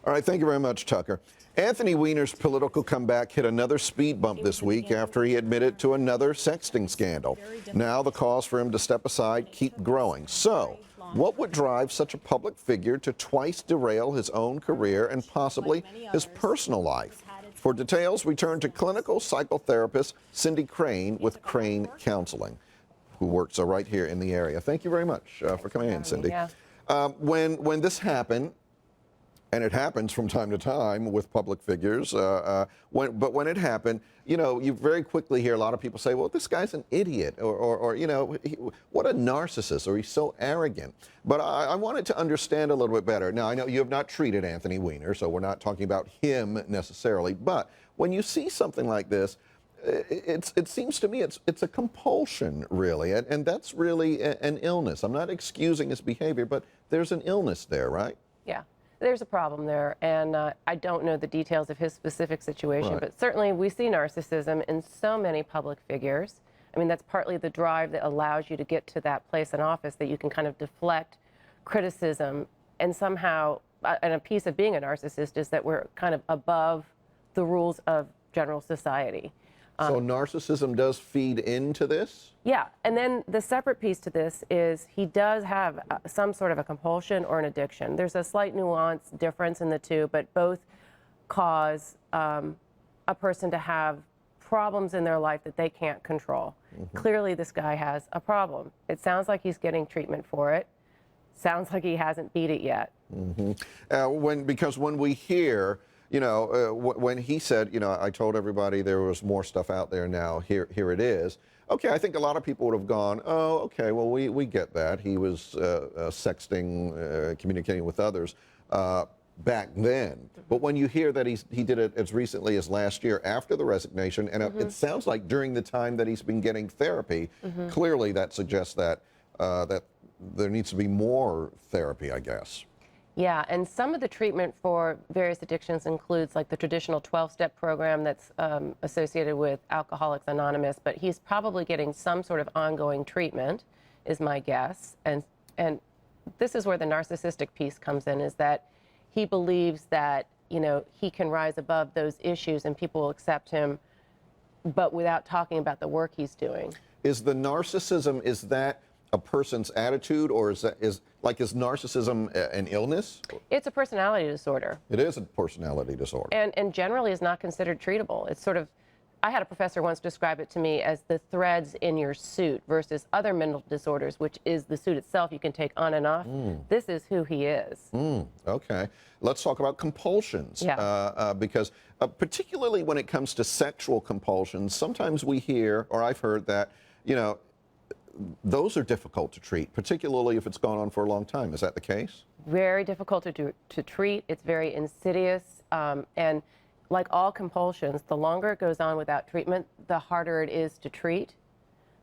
All right, thank you very much, Tucker. Anthony Weiner's political comeback hit another speed bump this week after he admitted to another sexting scandal. Now the calls for him to step aside keep growing. So, what would drive such a public figure to twice derail his own career and possibly his personal life? For details, we turn to clinical psychotherapist Cindy Crane with Crane Counseling, who works right here in the area. Thank you very much for coming in, Cindy. When this happened, and it happens from time to time with public figures, but when it happened, you know, you very quickly hear a lot of people say, well, this guy's an idiot, or you know, what a narcissist, or he's so arrogant. But I wanted to understand a little bit better. Now, I know you have not treated Anthony Weiner, so we're not talking about him necessarily, but when you see something like this, it seems to me it's a compulsion, really, and that's really an illness. I'm not excusing his behavior, but there's an illness there, right? Yeah. There's a problem there, and I don't know the details of his specific situation, Right. but certainly we see narcissism in so many public figures. I mean, that's partly the drive that allows you to get to that place in office, that you can kind of deflect criticism, and somehow, and a piece of being a narcissist is that we're kind of above the rules of general society. So narcissism does feed into this? Yeah, and then the separate piece to this is he does have some sort of a compulsion or an addiction. There's a slight nuance difference in the two, but both cause a person to have problems in their life that they can't control. Clearly, this guy has a problem. It sounds like he's getting treatment for it. Sounds like he hasn't beat it yet. Because when we hear, you know, when he said, you know, I told everybody there was more stuff out there now, here it is. Okay, I think a lot of people would have gone, oh, okay, well, we get that. He was sexting, communicating with others back then. But when you hear that he did it as recently as last year after the resignation, and it sounds like during the time that he's been getting therapy, clearly that suggests that, that there needs to be more therapy, I guess. Yeah, and some of the treatment for various addictions includes like the traditional 12-step program that's associated with Alcoholics Anonymous, but he's probably getting some sort of ongoing treatment, is my guess. And this is where the narcissistic piece comes in, is that he believes that, you know, he can rise above those issues and people will accept him, but without talking about the work he's doing. Is the narcissism, is that a person's attitude, or is narcissism an illness? It's a personality disorder. It is a personality disorder. And generally is not considered treatable. It's sort of, I had a professor once describe it to me as the threads in your suit versus other mental disorders, which is the suit itself you can take on and off. This is who he is. Okay. Let's talk about compulsions. Yeah. Because particularly when it comes to sexual compulsions, sometimes we hear, or I've heard that, you know, those are difficult to treat, particularly if it's gone on for a long time. Is that the case? Very difficult to treat. It's very insidious. And like all compulsions, the longer it goes on without treatment, the harder it is to treat.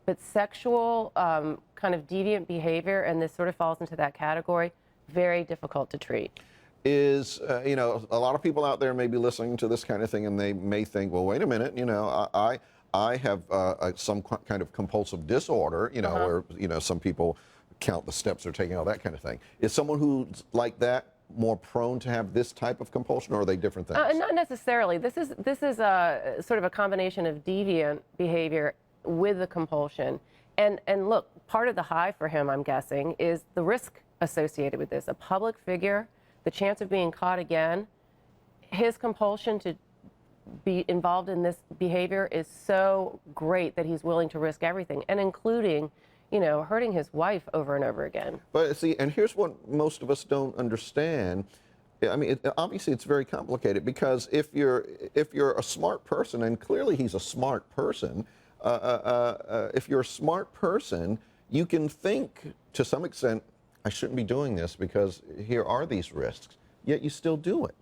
But sexual kind of deviant behavior, and this sort of falls into that category, very difficult to treat. Is, you know, a lot of people out there may be listening to this kind of thing and they may think, well, wait a minute, you know, I have some kind of compulsive disorder, you know, where, you know, some people count the steps they're taking, all that kind of thing. Is someone who's like that more prone to have this type of compulsion, or are they different things? Not necessarily. This is a sort of a combination of deviant behavior with the compulsion. And look, part of the high for him, I'm guessing, is the risk associated with this. A public figure, the chance of being caught again, his compulsion to be involved in this behavior is so great that he's willing to risk everything, and including, you know, hurting his wife over and over again. But see, and here's what most of us don't understand. I mean, obviously it's very complicated, because if you're a smart person, and clearly he's a smart person, if you're a smart person, you can think to some extent, I shouldn't be doing this because here are these risks, yet you still do it.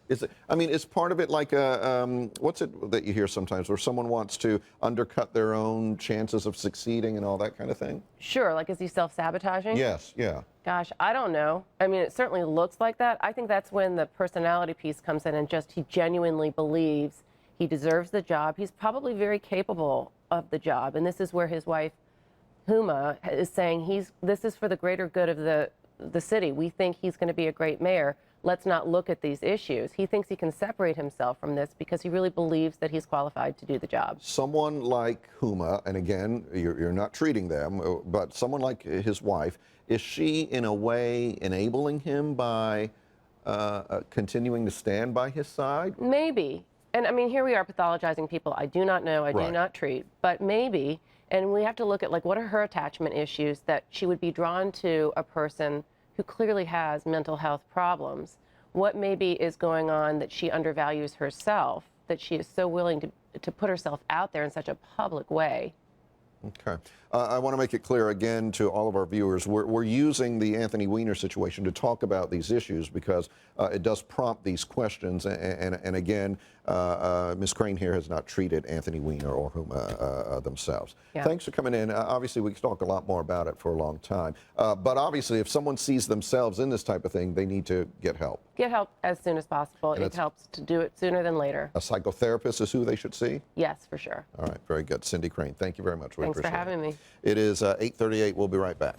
Is it, I mean, is part of it like what's it that you hear sometimes where someone wants to undercut their own chances of succeeding and all that kind of thing? Sure, like is he self-sabotaging? Yes, yeah. Gosh, I don't know. I mean, it certainly looks like that. I think that's when the personality piece comes in, and just he genuinely believes he deserves the job. He's probably very capable of the job, and this is where his wife, Huma, is saying this is for the greater good of the city. We think he's going to be a great mayor. let's not look at these issues. He thinks he can separate himself from this because he really believes that he's qualified to do the job. Someone like Huma, and again, you're not treating them, but someone like his wife, is she in a way enabling him by continuing to stand by his side? Maybe. And I mean, here we are pathologizing people I do not know, I do not treat, but maybe. And we have to look at, like, what are her attachment issues that she would be drawn to a person who clearly has mental health problems? What maybe is going on that she undervalues herself, that she is so willing to put herself out there in such a public way? Okay. I want to make it clear again to all of our viewers, we're using the Anthony Weiner situation to talk about these issues because it does prompt these questions. And again, Ms. Crane here has not treated Anthony Weiner or Huma themselves. Yeah. Thanks for coming in. Obviously, we could talk a lot more about it for a long time. But obviously, if someone sees themselves in this type of thing, they need to get help. Get help as soon as possible. It helps to do it sooner than later. A psychotherapist is who they should see? Yes, for sure. All right, very good. Cindy Crane, thank you very much. Thanks for having me. It is 8:38. We'll be right back.